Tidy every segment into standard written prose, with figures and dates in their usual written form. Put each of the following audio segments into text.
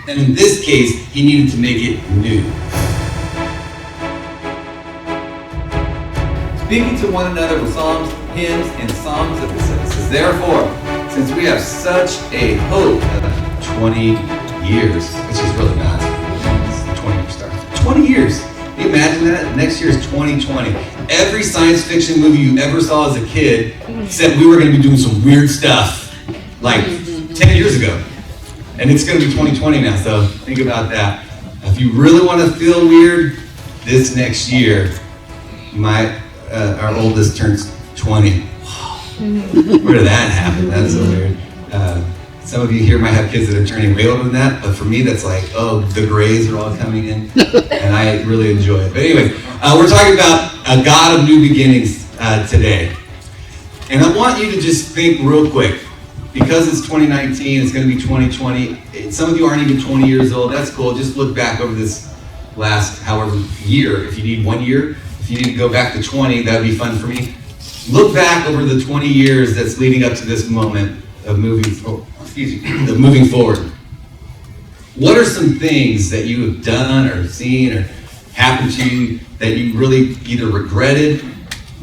And in this case, he needed to make it new. Speaking to one another with psalms, hymns, and songs of ascents. It says, therefore, since we have such a hope of 20 years, which is really not, it's 20 year start. 20 years. Can you imagine that? Next year is 2020. Every science fiction movie you ever saw as a kid said we were going to be doing some weird stuff like 10 years ago. And it's going to be 2020 now, so think about that. If you really want to feel weird, this next year, our oldest turns 20. Where did that happen? That's so weird. Some of you here might have kids that are turning way older than that, but for me, that's like, oh, the grays are all coming in, and I really enjoy it. But anyway, we're talking about a God of new beginnings today. And I want you to just think real quick, because it's 2019, it's going to be 2020. Some of you aren't even 20 years old. That's cool. Just look back over this last however year. If you need 1 year, if you need to go back to 20, that would be fun for me. Look back over the 20 years that's leading up to this moment of moving forward. What are some things that you have done or seen or happened to you that you really either regretted,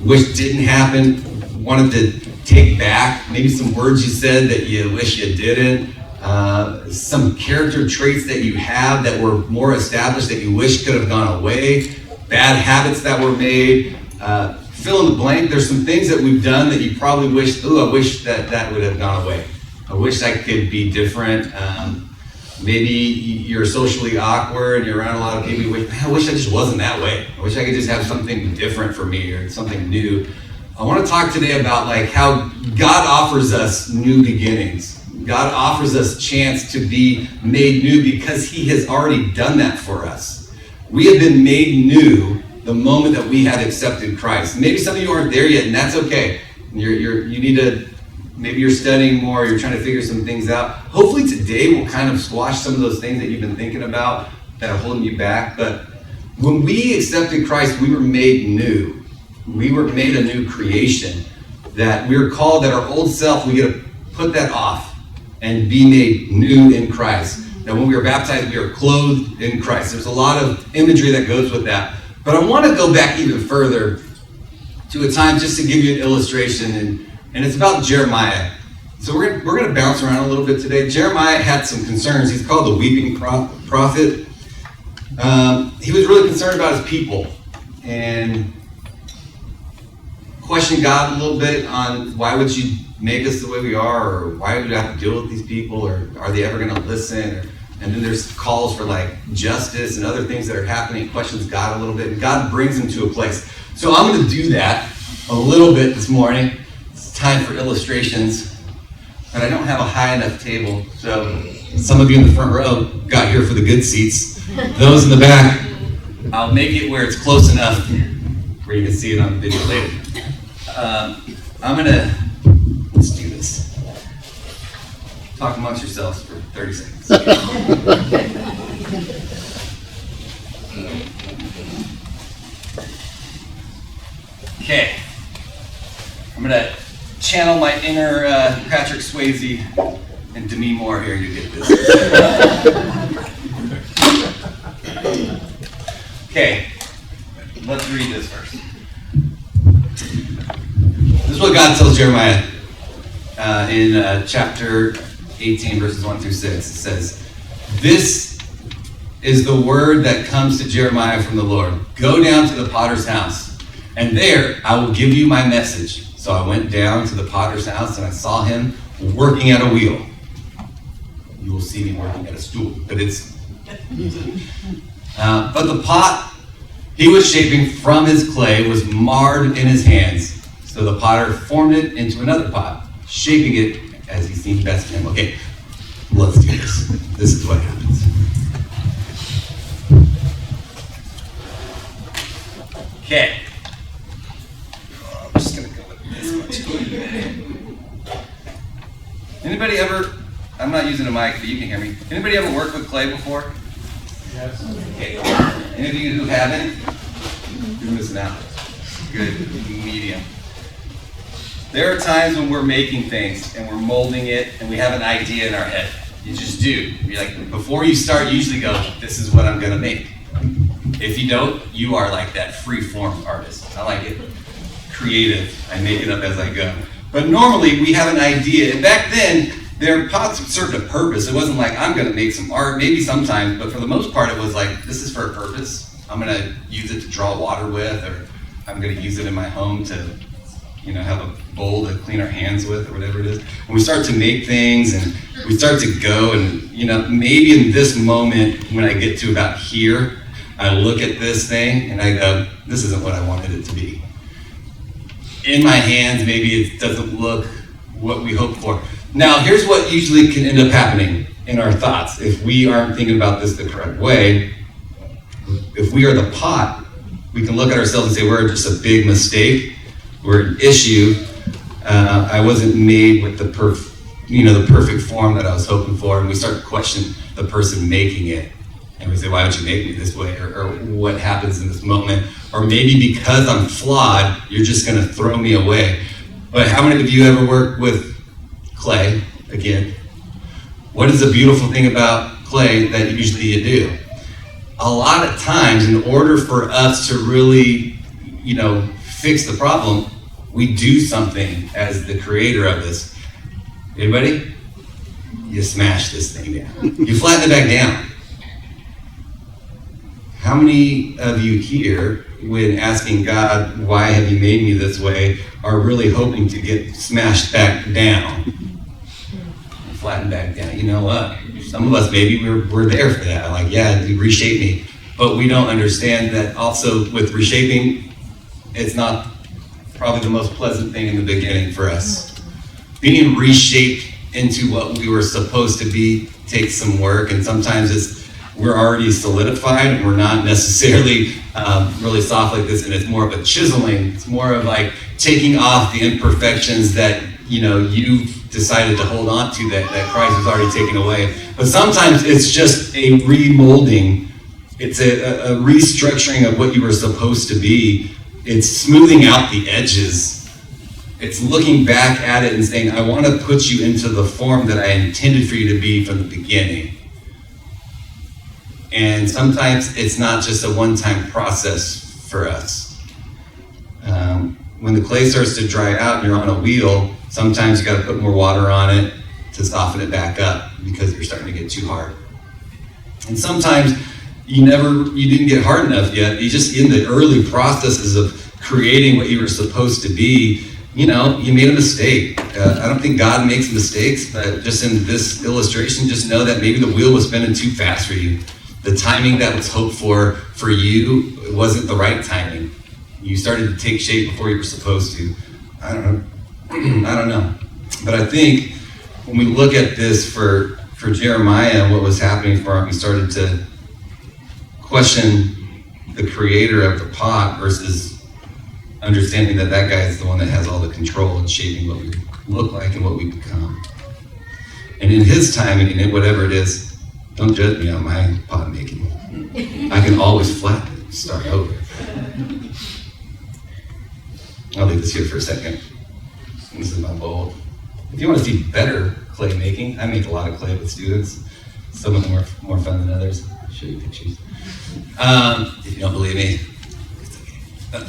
wish didn't happen, wanted to take back? Maybe some words you said that you wish you didn't. Some character traits that you have that were more established that you wish could have gone away. Bad habits that were made. Fill in the blank. There's some things that we've done that you probably wish, I wish that would have gone away. I wish I could be different. Maybe you're socially awkward and you're around a lot of people. I wish I just wasn't that way. I wish I could just have something different for me or something new. I want to talk today about like how God offers us new beginnings. God offers us a chance to be made new because he has already done that for us. We have been made new the moment that we had accepted Christ. Maybe some of you aren't there yet, and that's okay. You need to, maybe you're studying more, you're trying to figure some things out. Hopefully today will kind of squash some of those things that you've been thinking about that are holding you back. But when we accepted Christ, we were made new. We were made a new creation. That we were called that our old self, we get to put that off and be made new in Christ. That when we were baptized, we are clothed in Christ. There's a lot of imagery that goes with that. But I want to go back even further to a time just to give you an illustration, and it's about Jeremiah. So we're going to bounce around a little bit today. Jeremiah had some concerns. He's called the weeping prophet. He was really concerned about his people and questioned God a little bit on why would you make us the way we are, or why would we have to deal with these people, or are they ever going to listen? And then there's calls for like justice and other things that are happening. He questions God a little bit, and God brings him to a place. So I'm going to do that a little bit this morning. It's time for illustrations, but I don't have a high enough table. So some of you in the front row got here for the good seats. Those in the back, I'll make it where it's close enough where you can see it on the video later. Let's do this. Talk amongst yourselves for 30 seconds. Okay. I'm going to channel my inner Patrick Swayze and Demi Moore here to get this. Okay. Let's read this first. This is what God tells Jeremiah in chapter 18, verses 1 through 6. It says, "This is the word that comes to Jeremiah from the Lord. Go down to the potter's house, and there I will give you my message. So I went down to the potter's house, and I saw him working at a wheel." You will see me working at a stool, but it's... but the pot he was shaping from his clay was marred in his hands. So the potter formed it into another pot, shaping it as he seemed best to him. Okay, let's do this. This is what happens. Okay. I'm just going to go with this much. Anybody ever, I'm not using a mic, but you can hear me. Anybody ever worked with clay before? Yes. Okay. Any of you who haven't? You're missing out. Good. Medium. There are times when we're making things and we're molding it and we have an idea in our head. You just do. You're like, before you start, you usually go, this is what I'm gonna make. If you don't, you are like that free form artist. I like it. Creative. I make it up as I go. But normally we have an idea. And back then, their pots served a purpose. It wasn't like, I'm gonna make some art, maybe sometimes, but for the most part it was like, this is for a purpose. I'm gonna use it to draw water with, or I'm gonna use it in my home to, have a bowl to clean our hands with, or whatever it is. And we start to make things, and we start to go, and maybe in this moment, when I get to about here, I look at this thing, and I go, this isn't what I wanted it to be. In my hands, maybe it doesn't look what we hoped for. Now, here's what usually can end up happening in our thoughts if we aren't thinking about this the correct way. If we are the pot, we can look at ourselves and say, we're just a big mistake. We're an issue. I wasn't made with the perfect form that I was hoping for. And we start to question the person making it. And we say, why would you make me this way? Or what happens in this moment? Or maybe because I'm flawed, you're just gonna throw me away. But how many of you ever work with clay? Again, what is the beautiful thing about clay that usually you do? A lot of times, in order for us to really, fix the problem, we do something as the creator of this. Anybody? You smash this thing down. You flatten it back down. How many of you here, when asking God, why have you made me this way, are really hoping to get smashed back down? Flattened back down. You know what? Some of us, maybe we're there for that. Like, yeah, reshape me. But we don't understand that also with reshaping, it's not probably the most pleasant thing in the beginning for us. Being reshaped into what we were supposed to be takes some work, and sometimes we're already solidified and we're not necessarily really soft like this, and it's more of a chiseling. It's more of like taking off the imperfections that you've decided to hold on to that Christ has already taken away. But sometimes it's just a remolding. It's a restructuring of what you were supposed to be. It's smoothing out the edges. It's looking back at it and saying, I want to put you into the form that I intended for you to be from the beginning. And sometimes it's not just a one-time process for us. When the clay starts to dry out and you're on a wheel, sometimes you got to put more water on it to soften it back up because you're starting to get too hard. And sometimes you didn't get hard enough yet. You just in the early processes of creating what you were supposed to be, you made a mistake. I don't think God makes mistakes, but just in this illustration, just know that maybe the wheel was spinning too fast for you. The timing that was hoped for you, it wasn't the right timing. You started to take shape before you were supposed to. I don't know. But I think when we look at this for Jeremiah and what was happening for him, he started to question the creator of the pot versus understanding that guy is the one that has all the control in shaping what we look like and what we become. And in his timing, and in whatever it is, don't judge me on my pot making. I can always flatten it and start over. I'll leave this here for a second. This is my bowl. If you want to see better clay making, I make a lot of clay with students. Some of them are more fun than others. I'll show you pictures. If you don't believe me, it's okay.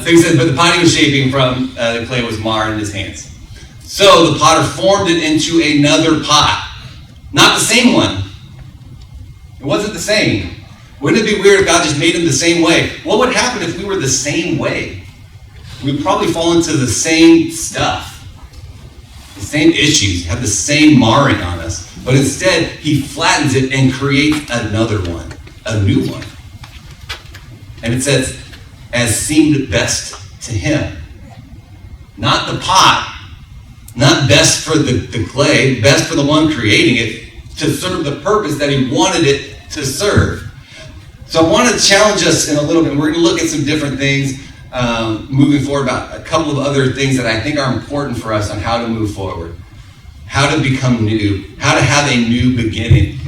So he said, but the pot he was shaping from the clay was marred in his hands. So the potter formed it into another pot. Not the same one. It wasn't the same. Wouldn't it be weird if God just made them the same way? What would happen if we were the same way? We'd probably fall into the same stuff. The same issues, have the same marring on us. But instead, he flattens it and creates another one, a new one. And it says, as seemed best to him. Not the pot, not best for the clay, best for the one creating it, to serve the purpose that he wanted it to serve. So I want to challenge us in a little bit. We're going to look at some different things moving forward, about a couple of other things that I think are important for us on how to move forward, how to become new, how to have a new beginning.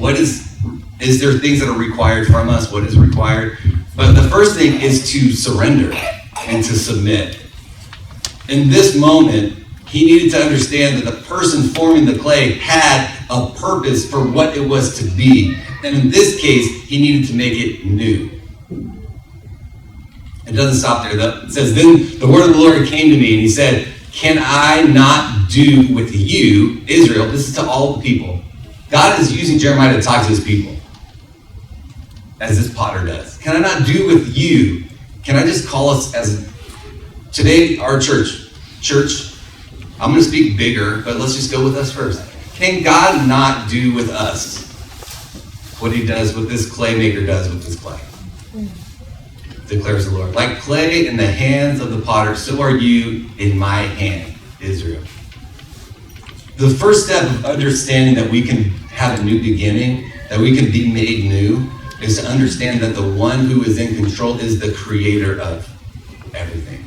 Is there things that are required from us? What is required? But the first thing is to surrender and to submit. In this moment, He needed to understand that the person forming the clay had a purpose for what it was to be. And in this case, he needed to make it new. It doesn't stop there though. It says, then the word of the Lord came to me and he said, can I not do with you, Israel? This is to all the people. God is using Jeremiah to talk to his people, as this potter does. Can I not do with you? Can I just call us as, today, our church, I'm going to speak bigger, but let's just go with us first. Can God not do with us what he does, what this clay maker does with this clay? Declares the Lord. Like clay in the hands of the potter, so are you in my hand, Israel. The first step of understanding that we can have a new beginning, that we can be made new, is to understand that the one who is in control is the creator of everything.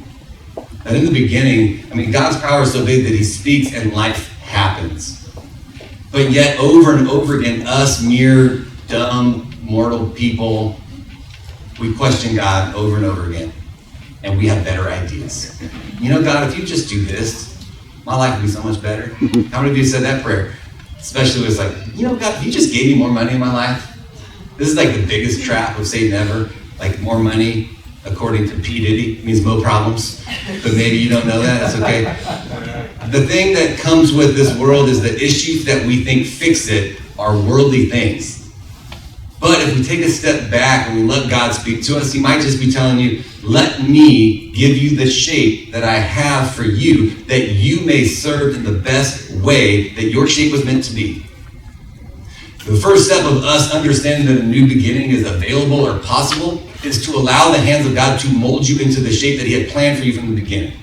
And in the beginning, God's power is so big that he speaks and life happens. But yet, over and over again, us mere dumb, mortal people, we question God over and over again. And we have better ideas. God, if you just do this, my life would be so much better. How many of you said that prayer? Especially when it's like, God, if you just gave me more money in my life. This is like the biggest trap of Satan ever. Like more money, according to P. Diddy, means more problems. But maybe you don't know that, that's okay. The thing that comes with this world is the issues that we think fix it are worldly things. But if we take a step back and we let God speak to us, he might just be telling you, let me give you the shape that I have for you, that you may serve in the best way that your shape was meant to be. The first step of us understanding that a new beginning is available or possible is to allow the hands of God to mold you into the shape that he had planned for you from the beginning.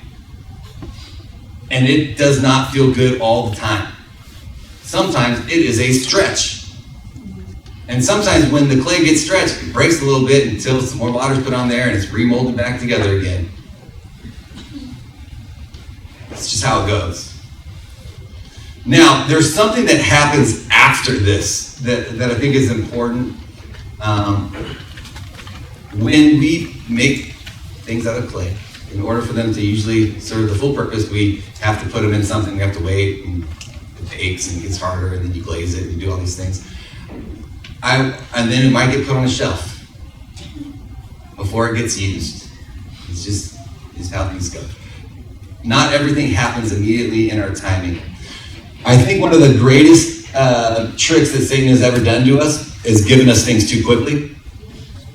And it does not feel good all the time. Sometimes it is a stretch. And sometimes when the clay gets stretched, it breaks a little bit until some more water's put on there and it's remolded back together again. That's just how it goes. Now, there's something that happens after this that I think is important. When we make things out of clay, in order for them to usually serve the full purpose, we have to put them in something, we have to wait, and it bakes and it gets harder, and then you glaze it and you do all these things. And then it might get put on a shelf before it gets used. It's just how things go. Not everything happens immediately in our timing. I think one of the greatest tricks that Satan has ever done to us is giving us things too quickly.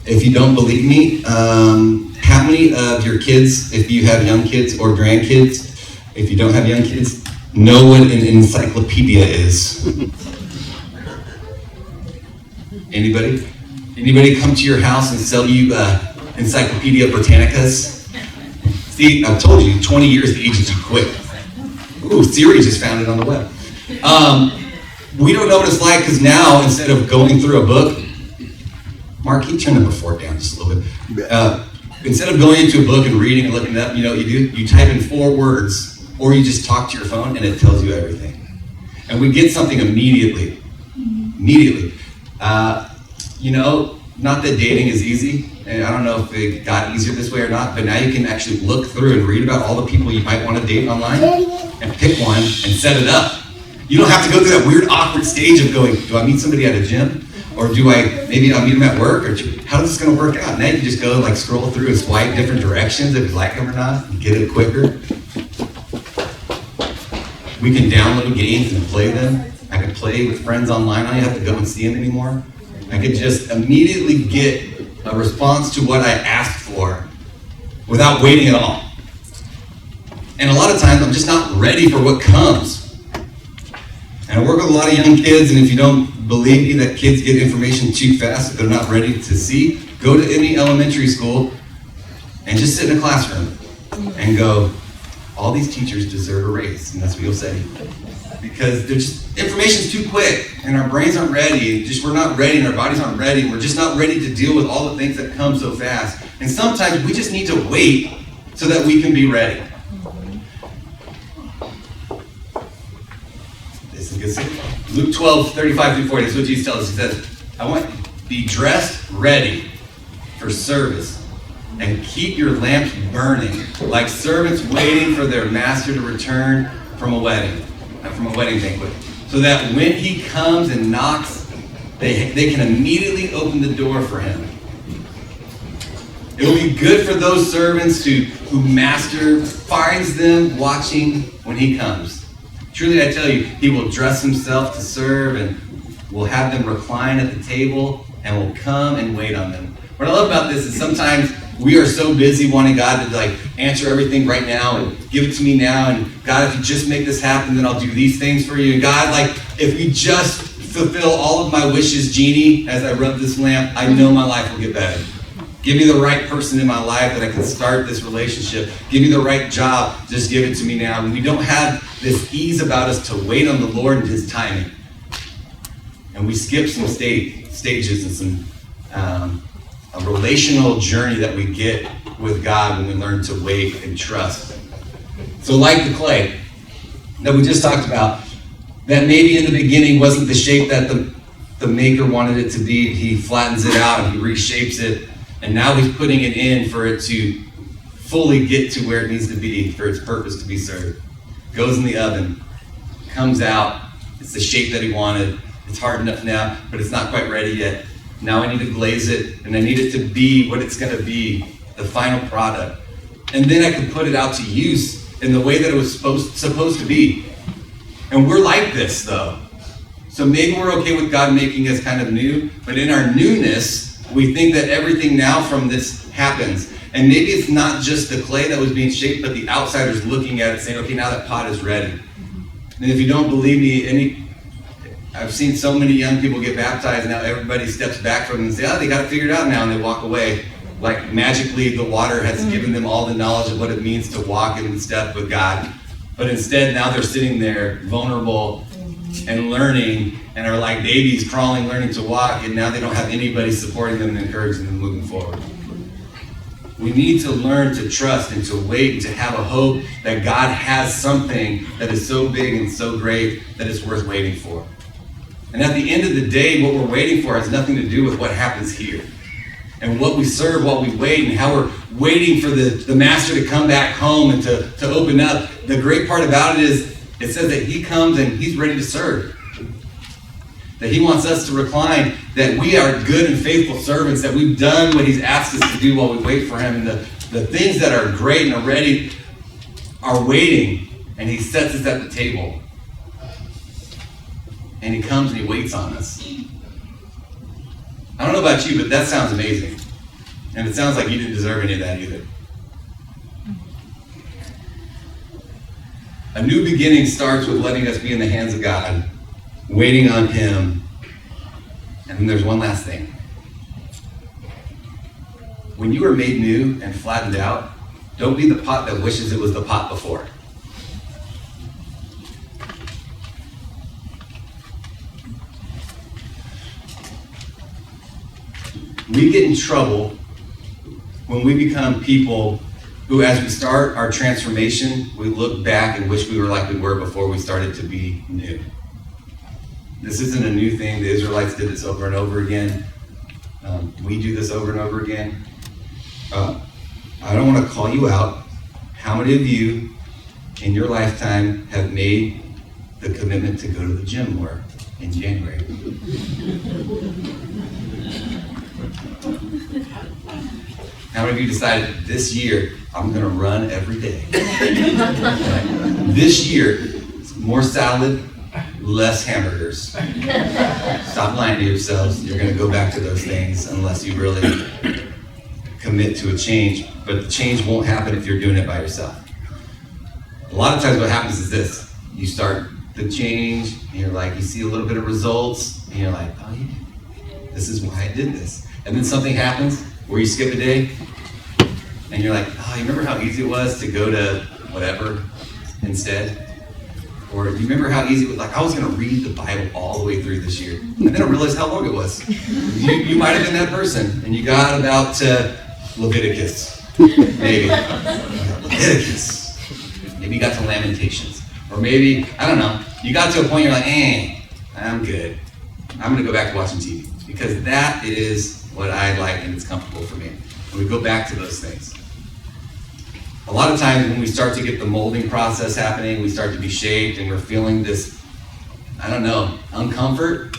If you don't believe me, how many of your kids, if you have young kids or grandkids, if you don't have young kids, know what an encyclopedia is? Anybody? Anybody come to your house and sell you Encyclopedia Britannicas? See, I've told you, 20 years ages you quick. Ooh, Siri just found it on the web. We don't know what it's like because now, instead of going through a book, Mark, can you turn number 4 down just a little bit? Instead of going into a book and reading and looking it up, you know what you do? You type in 4 words, or you just talk to your phone and it tells you everything. And we get something immediately. Not that dating is easy, and I don't know if it got easier this way or not, but now you can actually look through and read about all the people you might want to date online and pick one and set it up. You don't have to go through that weird, awkward stage of going, do I meet somebody at a gym? Or maybe I'll meet them at work? Or how is this going to work out? Now you can just go scroll through and swipe different directions if you like them or not, and get it quicker. We can download games and play them. I can play with friends online. I don't have to go and see them anymore. I could just immediately get a response to what I asked for without waiting at all. And a lot of times I'm just not ready for what comes. And I work with a lot of young kids, and if you don't believe me that kids get information too fast if they're not ready to see, go to any elementary school and just sit in a classroom and go, all these teachers deserve a raise, and that's what you'll say. Because information's too quick, and our brains aren't ready, and we're not ready, and our bodies aren't ready, and we're just not ready to deal with all the things that come so fast. And sometimes we just need to wait so that we can be ready. This is good stuff. Luke 12:35-40, this is what Jesus tells us. He says, I want you to be dressed ready for service, and keep your lamps burning, like servants waiting for their master to return from a wedding banquet. So that when he comes and knocks, they can immediately open the door for him. It will be good for those servants who master finds them watching when he comes. Truly I tell you, he will dress himself to serve and will have them recline at the table and will come and wait on them. What I love about this is sometimes we are so busy wanting God to answer everything right now and give it to me now. And God, if you just make this happen, then I'll do these things for you. And God, if we just fulfill all of my wishes, Genie, as I rub this lamp, I know my life will get better. Give me the right person in my life that I can start this relationship. Give me the right job. Just give it to me now. And we don't have this ease about us to wait on the Lord and his timing. And we skip some stages and some a relational journey that we get with God when we learn to wait and trust. So like the clay that we just talked about, that maybe in the beginning wasn't the shape that the maker wanted it to be. He flattens it out and he reshapes it. And now he's putting it in for it to fully get to where it needs to be, for its purpose to be served. Goes in the oven, comes out. It's the shape that he wanted. It's hard enough now, but it's not quite ready yet. Now I need to glaze it, and I need it to be what it's going to be, the final product. And then I can put it out to use in the way that it was supposed to be. And we're like this, though. So maybe we're okay with God making us kind of new, but in our newness, we think that everything now from this happens. And maybe it's not just the clay that was being shaped, but the outsiders looking at it saying, okay, now that pot is ready. And if you don't believe me, I've seen so many young people get baptized, now everybody steps back from them and say, oh, they got it figured out now, and they walk away. Like magically the water has given them all the knowledge of what it means to walk in step with God. But instead now they're sitting there vulnerable and learning and are like babies crawling, learning to walk, and now they don't have anybody supporting them and encouraging them moving forward. We need to learn to trust and to wait and to have a hope that God has something that is so big and so great that it's worth waiting for. And at the end of the day, what we're waiting for has nothing to do with what happens here. And what we serve while we wait and how we're waiting for the master to come back home and to open up. The great part about it is it says that he comes and he's ready to serve. That he wants us to recline, that we are good and faithful servants, that we've done what he's asked us to do while we wait for him. And the things that are great and are ready are waiting, and he sets us at the table. And he comes and he waits on us. I don't know about you, but that sounds amazing. And it sounds like you didn't deserve any of that either. A new beginning starts with letting us be in the hands of God, waiting on him. And then there's one last thing. When you are made new and flattened out, don't be the pot that wishes it was the pot before. We get in trouble when we become people who, as we start our transformation, we look back and wish we were like we were before we started to be new. This isn't a new thing. The Israelites did this over and over again. We do this over and over again. I don't want to call you out. How many of you in your lifetime have made the commitment to go to the gym more in January? How many of you decided this year, I'm going to run every day? This year, more salad, less hamburgers. Stop lying to yourselves. You're going to go back to those things unless you really commit to a change. But the change won't happen if you're doing it by yourself. A lot of times what happens is this. You start the change, and you're like, you see a little bit of results, and you're like, oh yeah, this is why I did this. And then something happens where you skip a day, and you're like, oh, you remember how easy it was to go to whatever instead? Or you remember how easy it was, like I was going to read the Bible all the way through this year. And then I realized how long it was. You might have been that person, and you got about Leviticus, maybe. Leviticus. Maybe you got to Lamentations. Or maybe, I don't know, you got to a point you're like, I'm good. I'm going to go back to watching TV. Because that is what I like and it's comfortable for me. And we go back to those things. A lot of times when we start to get the molding process happening, we start to be shaped and we're feeling this, uncomfort,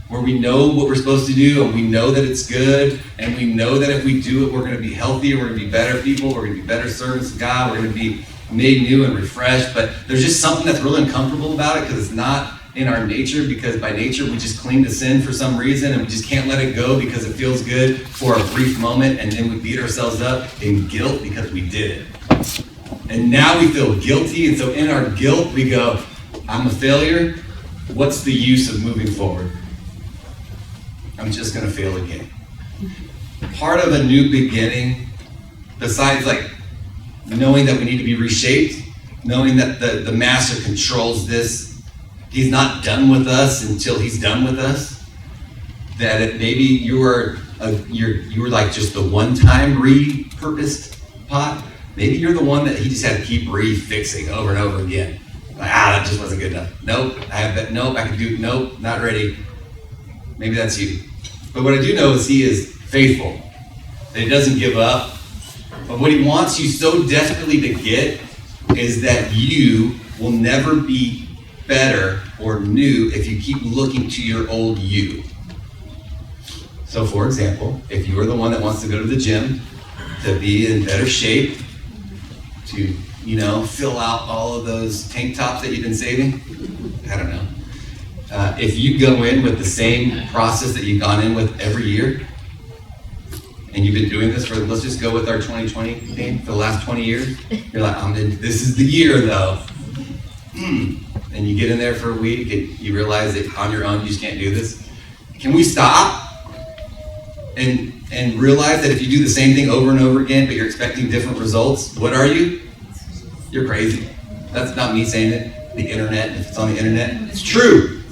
where we know what we're supposed to do and we know that it's good and we know that if we do it, we're going to be healthier, we're going to be better people, we're going to be better servants of God, we're going to be made new and refreshed. But there's just something that's really uncomfortable about it because it's not in our nature, because by nature we just cling to sin for some reason and we just can't let it go because it feels good for a brief moment, and then we beat ourselves up in guilt because we did it. And now we feel guilty, and so in our guilt we go, I'm a failure. What's the use of moving forward? I'm just going to fail again. Part of a new beginning, besides like knowing that we need to be reshaped, knowing that the master controls this, he's not done with us until he's done with us, that maybe you're like just the one-time repurposed pot. Maybe you're the one that he just had to keep refixing over and over again. Like, that just wasn't good enough. Nope, I have that. Nope, I can do. Nope, not ready. Maybe that's you. But what I do know is he is faithful. That he doesn't give up. But what he wants you so desperately to get is that you will never be better or new if you keep looking to your old you. So for example, if you are the one that wants to go to the gym to be in better shape, to fill out all of those tank tops that you've been saving, I don't know. If you go in with the same process that you've gone in with every year, and you've been doing this for, let's just go with our 2020 theme, for the last 20 years, you're like, this is the year though. And you get in there for a week and you realize that on your own you just can't do this. Can we stop and realize that if you do the same thing over and over again, but you're expecting different results, what are you? You're crazy. That's not me saying it. The internet, if it's on the internet, it's true.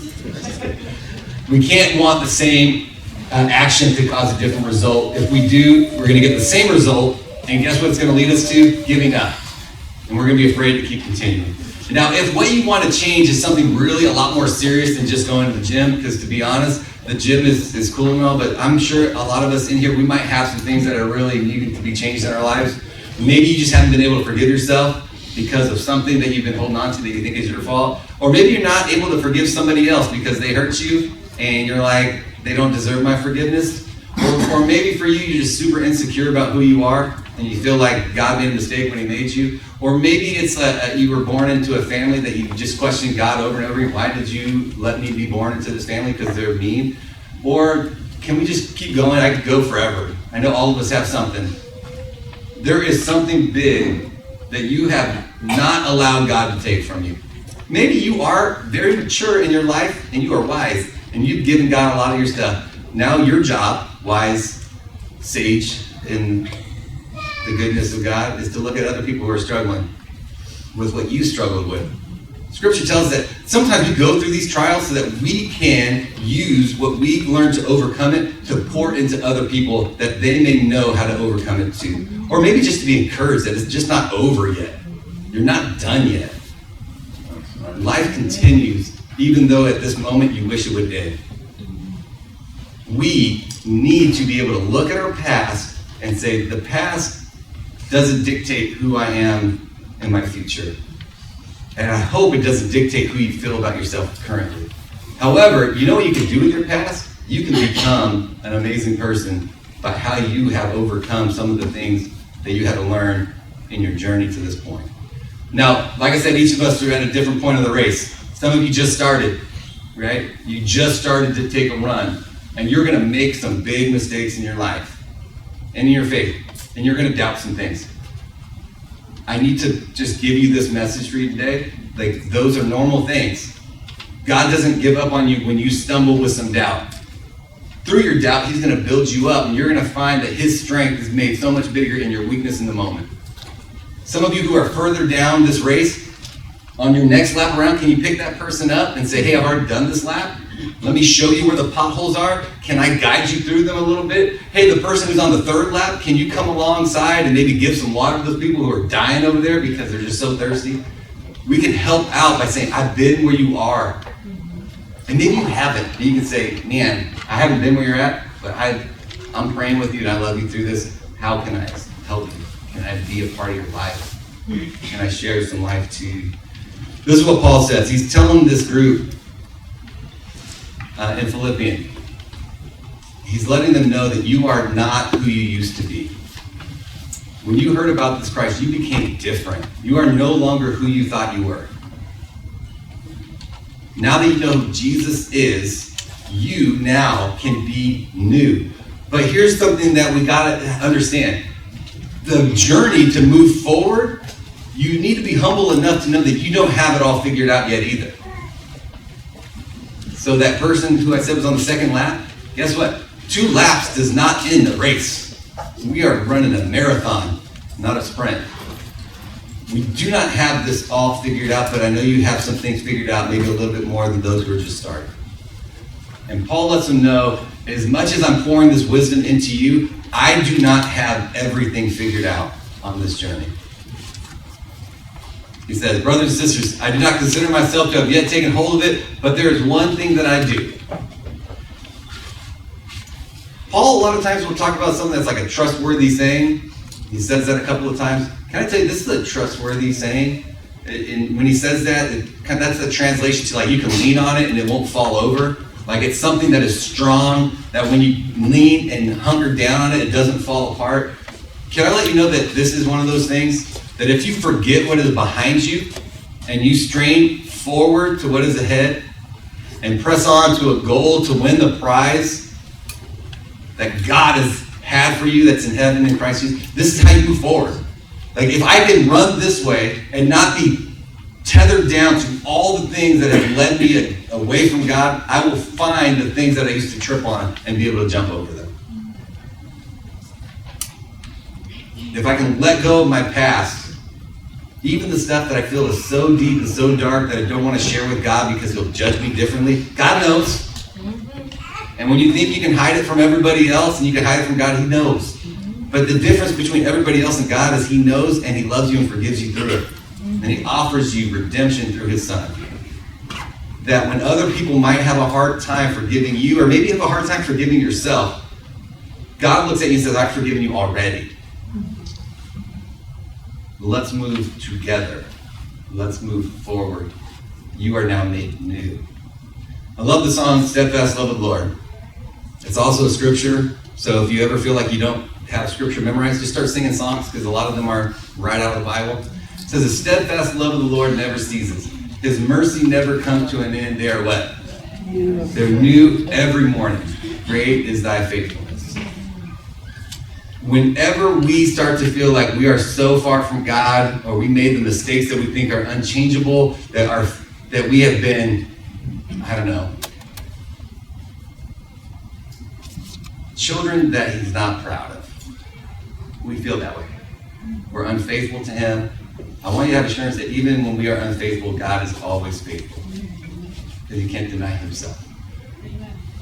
We can't want the same action to cause a different result. If we do, we're going to get the same result, and guess what it's going to lead us to? Giving up. And we're going to be afraid to keep continuing. Now, if what you want to change is something really a lot more serious than just going to the gym, because to be honest, the gym is cool and all, but I'm sure a lot of us in here, we might have some things that are really needing to be changed in our lives. Maybe you just haven't been able to forgive yourself because of something that you've been holding on to that you think is your fault. Or maybe you're not able to forgive somebody else because they hurt you and you're like, they don't deserve my forgiveness. Or maybe for you, you're just super insecure about who you are and you feel like God made a mistake when he made you. Or maybe it's you were born into a family that you just questioned God over and over again. Why did you let me be born into this family? Because they're mean. Or can we just keep going? I could go forever. I know all of us have something. There is something big that you have not allowed God to take from you. Maybe you are very mature in your life and you are wise and you've given God a lot of your stuff. Now your job, wise, sage in the goodness of God, is to look at other people who are struggling with what you struggled with. Scripture tells us that sometimes we go through these trials so that we can use what we've learned to overcome it to pour into other people that they may know how to overcome it too. Or maybe just to be encouraged that it's just not over yet. You're not done yet. Life continues, even though at this moment you wish it would end. We need to be able to look at our past and say, the past doesn't dictate who I am in my future. And I hope it doesn't dictate who you feel about yourself currently. However, you know what you can do with your past? You can become an amazing person by how you have overcome some of the things that you had to learn in your journey to this point. Now, like I said, each of us are at a different point of the race. Some of you just started, right? You just started to take a run. And you're going to make some big mistakes in your life and in your faith. And you're going to doubt some things. I need to just give you this message for you today. Like, those are normal things. God doesn't give up on you when you stumble with some doubt. Through your doubt, he's going to build you up, and you're going to find that his strength is made so much bigger in your weakness in the moment. Some of you who are further down this race, on your next lap around, can you pick that person up and say, hey, I've already done this lap. Let me show you where the potholes are. Can I guide you through them a little bit? Hey, the person who's on the third lap, can you come alongside and maybe give some water to those people who are dying over there because they're just so thirsty? We can help out by saying, I've been where you are. And maybe you haven't. And you can say, man, I haven't been where you're at, but I'm praying with you and I love you through this. How can I help you? Can I I'd be a part of your life. And I share some life to you. This is what Paul says. He's telling this group in Philippians. He's letting them know that you are not who you used to be. When you heard about this Christ, you became different. You are no longer who you thought you were. Now that you know who Jesus is, you now can be new. But here's something that we got to understand. The journey to move forward, you need to be humble enough to know that you don't have it all figured out yet either. So that person who I said was on the second lap, guess what? 2 laps does not end the race. We are running a marathon, not a sprint. We do not have this all figured out, but I know you have some things figured out, maybe a little bit more than those who are just starting. And Paul lets them know, as much as I'm pouring this wisdom into you, I do not have everything figured out on this journey. He says, brothers and sisters, I do not consider myself to have yet taken hold of it, but there is one thing that I do. Paul, a lot of times, will talk about something that's like a trustworthy saying. He says that a couple of times. Can I tell you, this is a trustworthy saying? When he says that, that's the translation to like you can lean on it and it won't fall over. Like it's something that is strong, that when you lean and hunker down on it, it doesn't fall apart. Can I let you know that this is one of those things that if you forget what is behind you and you strain forward to what is ahead and press on to a goal to win the prize that God has had for you that's in heaven in Christ Jesus, this is how you move forward. Like if I can run this way and not be tethered down to all the things that have led me away from God, I will find the things that I used to trip on and be able to jump over them. If I can let go of my past, even the stuff that I feel is so deep and so dark that I don't want to share with God because he'll judge me differently, God knows. And when you think you can hide it from everybody else and you can hide it from God, he knows. But the difference between everybody else and God is he knows and he loves you and forgives you through it. And he offers you redemption through his son. That when other people might have a hard time forgiving you, or maybe have a hard time forgiving yourself, God looks at you and says, I've forgiven you already. Let's move together. Let's move forward. You are now made new. I love the song, Steadfast Love of the Lord. It's also a scripture, so if you ever feel like you don't have scripture memorized, just start singing songs, because a lot of them are right out of the Bible. It says, the steadfast love of the Lord never ceases. His mercy never comes to an end. They are what? They're new every morning. Great is thy faithfulness. Whenever we start to feel like we are so far from God, or we made the mistakes that we think are unchangeable, that we have been, I don't know, children that he's not proud of. We feel that way. We're unfaithful to him. I want you to have assurance that even when we are unfaithful, God is always faithful. Because he can't deny himself.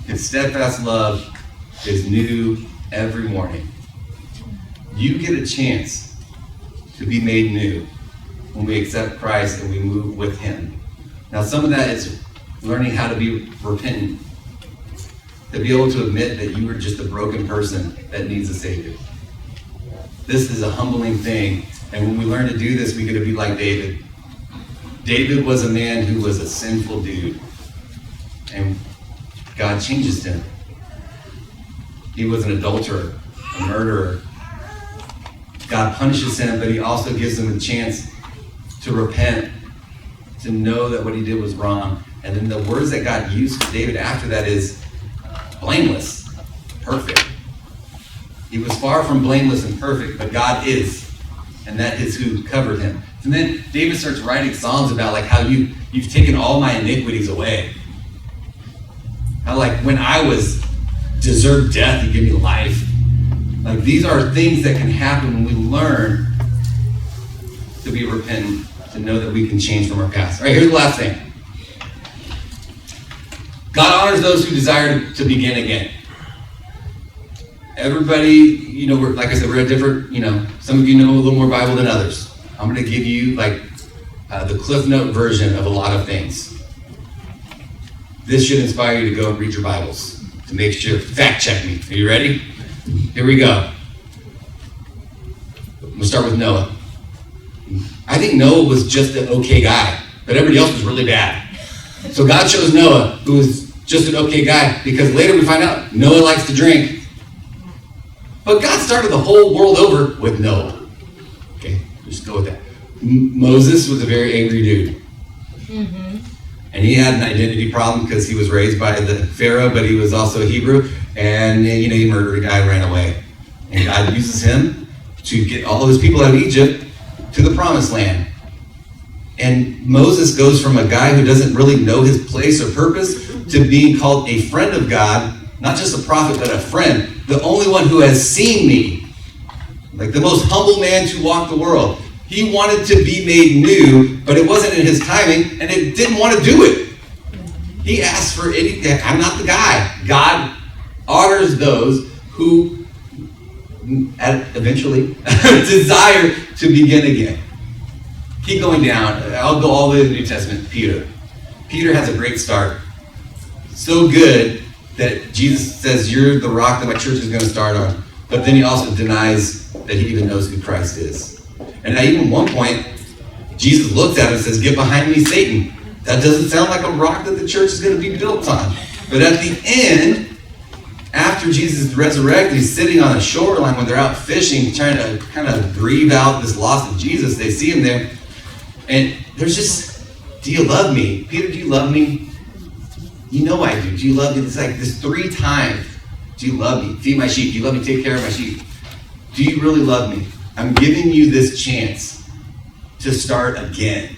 His steadfast love is new every morning. You get a chance to be made new when we accept Christ and we move with him. Now, some of that is learning how to be repentant. To be able to admit that you are just a broken person that needs a Savior. This is a humbling thing. And when we learn to do this, we get to be like David. David was a man who was a sinful dude. And God changes him. He was an adulterer, a murderer. God punishes him, but he also gives him a chance to repent, to know that what he did was wrong. And then the words that God used for David after that is blameless, perfect. He was far from blameless and perfect, but God is. And that is who covered him. And then David starts writing songs about like how you've taken all my iniquities away. How like when I deserved death, you give me life. Like these are things that can happen when we learn to be repentant, to know that we can change from our past. All right, here's the last thing. God honors those who desire to begin again. Everybody, like I said, we're at different, some of you know a little more Bible than others. I'm going to give you the Cliff Note version of a lot of things. This should inspire you to go and read your Bibles, to make sure, fact check me. Are you ready? Here we go. We'll start with Noah. I think Noah was just an okay guy, but everybody else was really bad. So God chose Noah, who was just an okay guy, because later we find out Noah likes to drink. But God started the whole world over with Noah. Okay, just go with that. Moses was a very angry dude. Mm-hmm. And he had an identity problem because he was raised by the Pharaoh, but he was also Hebrew. And he murdered a guy, ran away. And God uses him to get all of his people out of Egypt to the promised land. And Moses goes from a guy who doesn't really know his place or purpose to being called a friend of God, not just a prophet, but a friend, the only one who has seen me, like the most humble man to walk the world. He wanted to be made new, but it wasn't in his timing, and it didn't want to do it. He asked for anything. I'm not the guy. God honors those who eventually desire to begin again. Keep going down. I'll go all the way to the New Testament. Peter. Peter has a great start. So good that Jesus says, you're the rock that my church is going to start on. But then he also denies that he even knows who Christ is. And at even one point, Jesus looks at him and says, get behind me, Satan. That doesn't sound like a rock that the church is going to be built on. But at the end, after Jesus is resurrected, he's sitting on a shoreline when they're out fishing, trying to kind of grieve out this loss of Jesus. They see him there. And there's just, do you love me? Peter, do you love me? You know I do. Do you love me? It's like this 3 times. Do you love me? Feed my sheep. Do you love me? Take care of my sheep. Do you really love me? I'm giving you this chance to start again.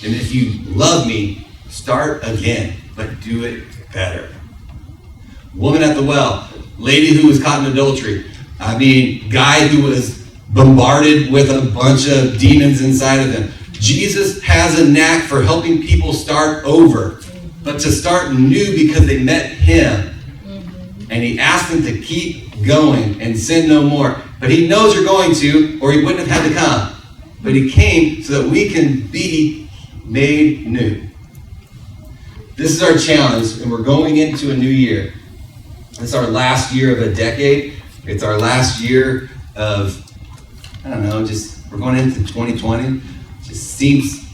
And if you love me, start again, but do it better. Woman at the well, lady who was caught in adultery. Guy who was bombarded with a bunch of demons inside of him. Jesus has a knack for helping people start over, but to start new because they met him. And he asked them to keep going and sin no more. But he knows you're going to, or he wouldn't have had to come. But he came so that we can be made new. This is our challenge, and we're going into a new year. It's our last year of a decade. It's our last year of, we're going into 2020. It just seems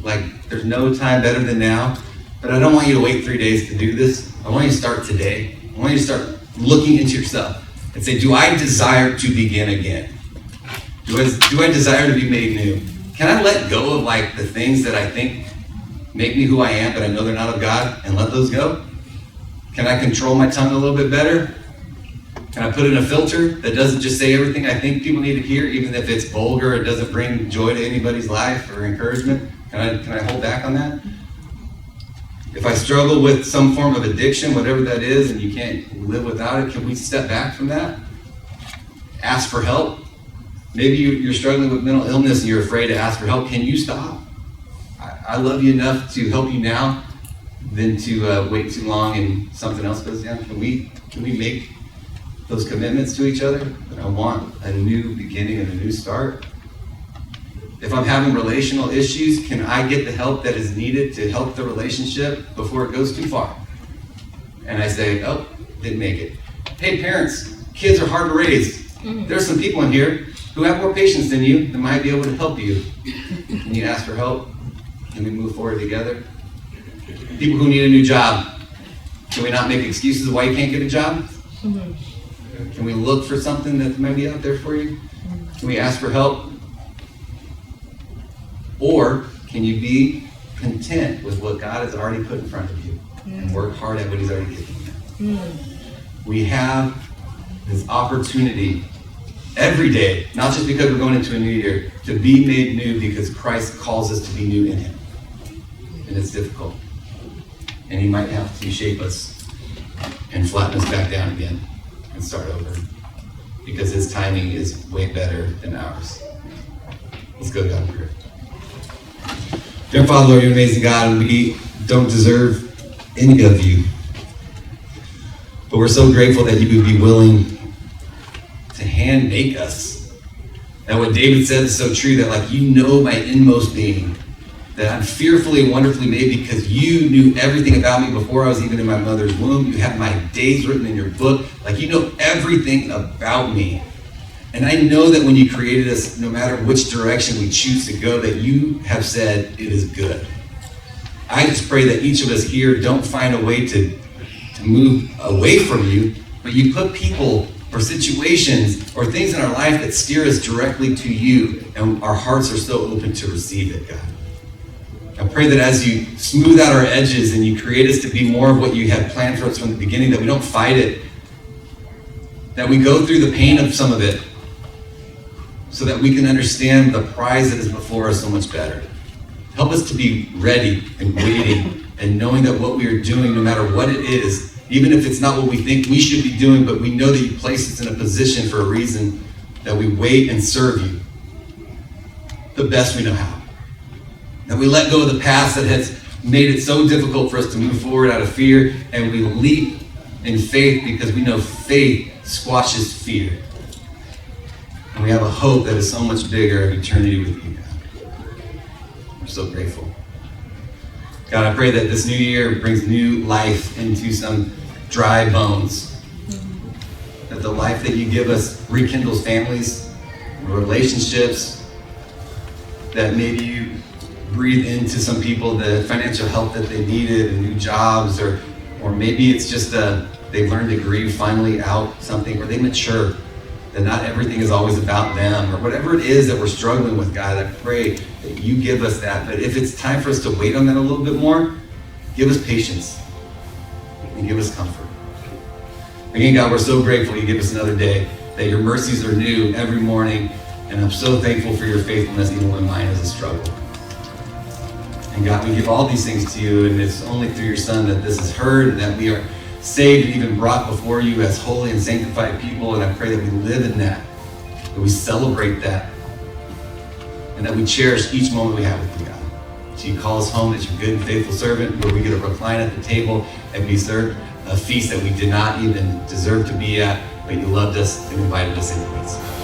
like there's no time better than now. But I don't want you to wait 3 days to do this. I want you to start today. I want you to start looking into yourself and say, do I desire to begin again? Do I desire to be made new? Can I let go of the things that I think make me who I am, but I know they're not of God, and let those go? Can I control my tongue a little bit better? Can I put in a filter that doesn't just say everything I think people need to hear, even if it's vulgar, it doesn't bring joy to anybody's life or encouragement? Can I hold back on that? If I struggle with some form of addiction, whatever that is, and you can't live without it, can we step back from that? Ask for help. Maybe you're struggling with mental illness and you're afraid to ask for help. Can you stop? I love you enough to help you now than to wait too long and something else goes down. Can we make those commitments to each other? That I want a new beginning and a new start. If I'm having relational issues, can I get the help that is needed to help the relationship before it goes too far? And I say, oh, didn't make it. Hey, parents, kids are hard to raise. There's some people in here who have more patience than you that might be able to help you. Can you ask for help? Can we move forward together? People who need a new job, can we not make excuses why you can't get a job? Can we look for something that might be out there for you? Can we ask for help? Or can you be content with what God has already put in front of you and work hard at what he's already given you? We have this opportunity every day, not just because we're going into a new year, to be made new because Christ calls us to be new in him. And it's difficult. And he might have to shape us and flatten us back down again and start over, because his timing is way better than ours. Let's go to God in prayer. Dear Father, Lord, you're an amazing God, and we don't deserve any of you. But we're so grateful that you would be willing to hand make us. That what David said is so true, that you know my inmost being, that I'm fearfully and wonderfully made because you knew everything about me before I was even in my mother's womb. You have my days written in your book. You know everything about me. And I know that when you created us, no matter which direction we choose to go, that you have said it is good. I just pray that each of us here don't find a way to move away from you, but you put people or situations or things in our life that steer us directly to you, and our hearts are so open to receive it, God. I pray that as you smooth out our edges and you create us to be more of what you had planned for us from the beginning, that we don't fight it, that we go through the pain of some of it, so that we can understand the prize that is before us so much better. Help us to be ready and waiting and knowing that what we are doing, no matter what it is, even if it's not what we think we should be doing, but we know that you placed us in a position for a reason, that we wait and serve you the best we know how. That we let go of the past that has made it so difficult for us to move forward out of fear, and we leap in faith because we know faith squashes fear. And we have a hope that is so much bigger of eternity with you, God. We're so grateful. God, I pray that this new year brings new life into some dry bones. That the life that you give us rekindles families, relationships, that maybe you breathe into some people the financial help that they needed and new jobs, or maybe it's just they've learned to grieve finally out something, or they mature. That not everything is always about them, or whatever it is that we're struggling with, God, I pray that you give us that. But if it's time for us to wait on that a little bit more, give us patience and give us comfort. Again, God, we're so grateful you give us another day, that your mercies are new every morning, and I'm so thankful for your faithfulness even when mine is a struggle. And God, we give all these things to you, and it's only through your Son that this is heard, and that we are saved and even brought before you as holy and sanctified people. And I pray that we live in that we celebrate that, and that we cherish each moment we have with you, God. So you call us home as your good and faithful servant, where we get to recline at the table and be served a feast that we did not even deserve to be at, but you loved us and invited us anyways.